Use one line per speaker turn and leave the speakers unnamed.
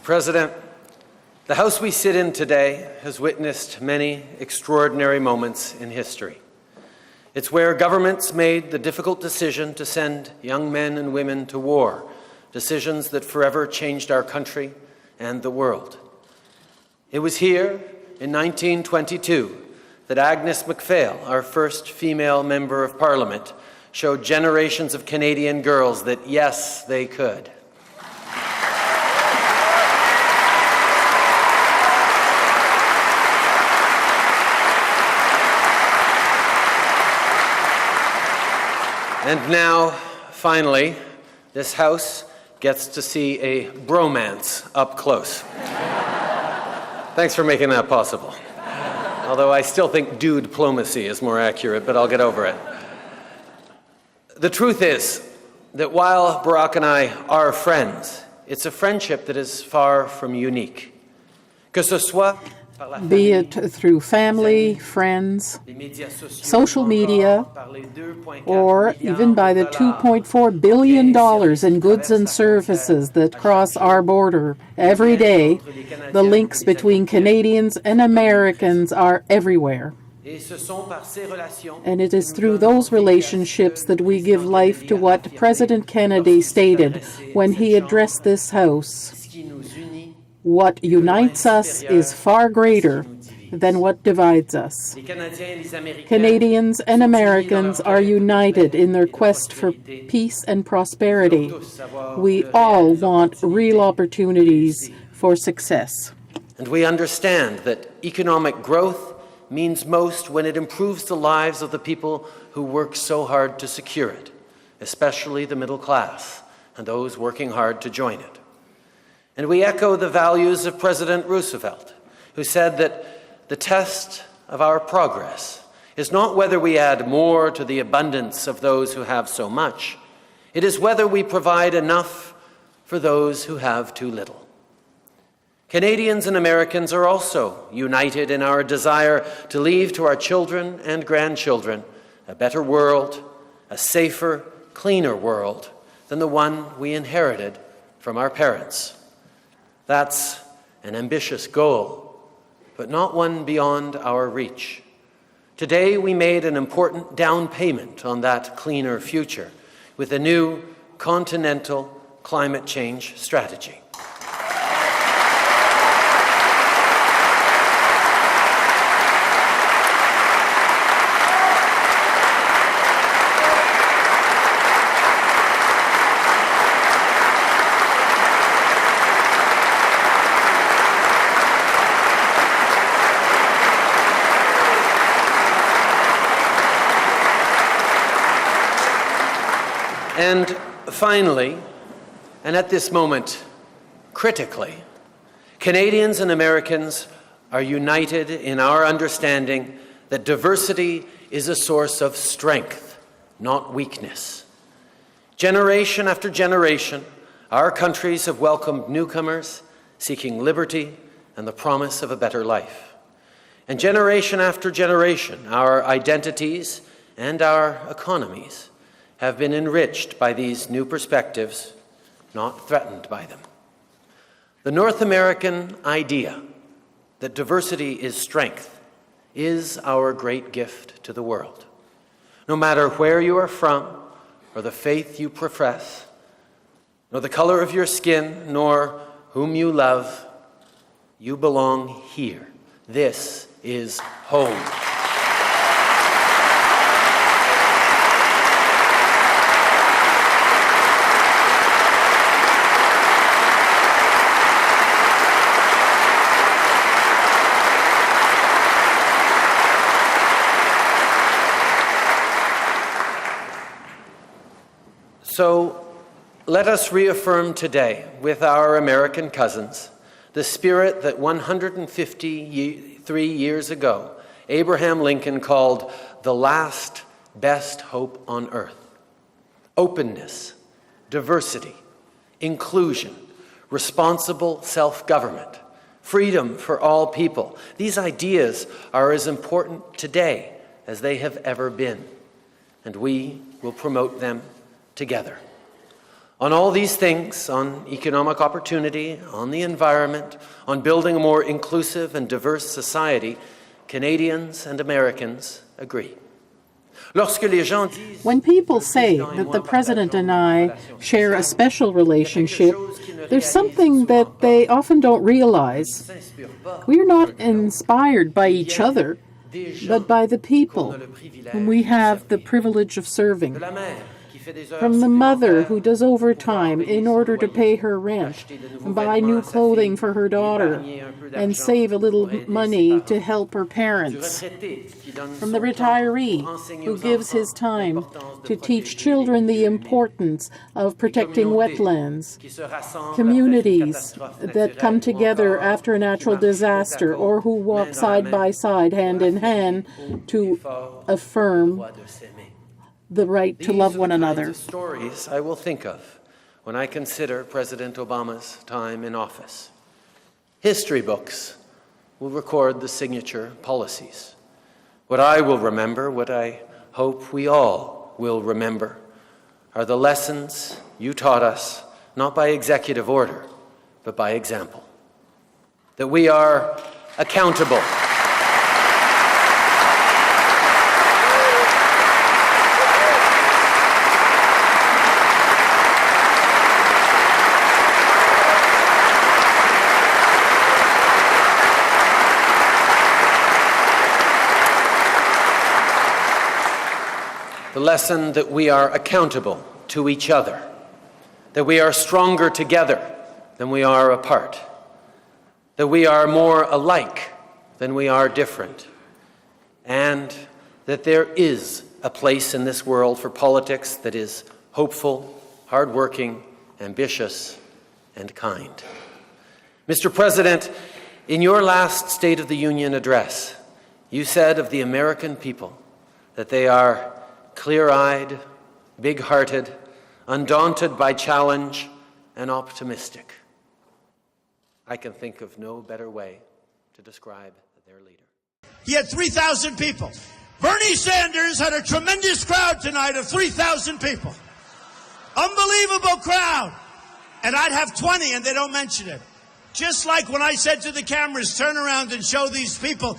President, the House we sit in today has witnessed many extraordinary moments in history. It's where governments made the difficult decision to send young men and women to war, decisions that forever changed our country and the world. It was here in 1922 that Agnes MacPhail, our first female member of Parliament, showed generations of Canadian girls that, yes, they could. And now, finally, this House gets to see a bromance up close. Thanks for making that possible. Although I still think dude-plomacy is more accurate, but I'll get over it. The truth is that while Barack and I are friends, it's a friendship that is far from unique. Que ce soit
be it through family, friends, social media, or even by the $2.4 billion in goods and services that cross our border every day, the links between Canadians and Americans are everywhere. And it is through those relationships that we give life to what President Kennedy stated when he addressed this House. What unites us is far greater than what divides us. Canadians and Americans are united in their quest for peace and prosperity. We all want real opportunities for success.
And we understand that economic growth means most when it improves the lives of the people who work so hard to secure it, especially the middle class and those working hard to join it. And we echo the values of President Roosevelt, who said that the test of our progress is not whether we add more to the abundance of those who have so much. It is whether we provide enough for those who have too little. Canadians and Americans are also united in our desire to leave to our children and grandchildren a better world, a safer, cleaner world than the one we inherited from our parents. That's an ambitious goal, but not one beyond our reach. Today, we made an important down payment on that cleaner future with a new Continental climate change strategy. And finally, and at this moment, critically, Canadians and Americans are united in our understanding that diversity is a source of strength, not weakness. Generation after generation, our countries have welcomed newcomers seeking liberty and the promise of a better life. And generation after generation, our identities and our economies have been enriched by these new perspectives, not threatened by them. The North American idea that diversity is strength is our great gift to the world. No matter where you are from, or the faith you profess, nor the color of your skin, nor whom you love, you belong here. This is home. So let us reaffirm today with our American cousins the spirit that 153 years ago Abraham Lincoln called the last best hope on earth. Openness, diversity, inclusion, responsible self-government, freedom for all people. These ideas are as important today as they have ever been, and we will promote them together. On all these things, on economic opportunity, on the environment, on building a more inclusive and diverse society, Canadians and Americans agree.
When people say that the President and I share a special relationship, there's something that they often don't realize. We are not inspired by each other, but by the people whom we have the privilege of serving. From the mother who does overtime in order to pay her rent, and buy new clothing for her daughter, and save a little money to help her parents. From the retiree who gives his time to teach children the importance of protecting wetlands. Communities that come together after a natural disaster or who walk side by side, hand in hand, to affirm the right to love one another.
These are stories I will think of when I consider President Obama's time in office. History books will record the signature policies. What I will remember, what I hope we all will remember, are the lessons you taught us, not by executive order, but by example. That we are accountable. The lesson that we are accountable to each other, that we are stronger together than we are apart, that we are more alike than we are different, and that there is a place in this world for politics that is hopeful, hardworking, ambitious, and kind. Mr. President, in your last State of the Union address, you said of the American people that they are clear-eyed, big-hearted, undaunted by challenge, and optimistic. I can think of no better way to describe their leader.
He had 3,000 people. Bernie Sanders had a tremendous crowd tonight of 3,000 people. Unbelievable crowd. And I'd have 20 and they don't mention it. Just like when I said to the cameras, turn around and show these people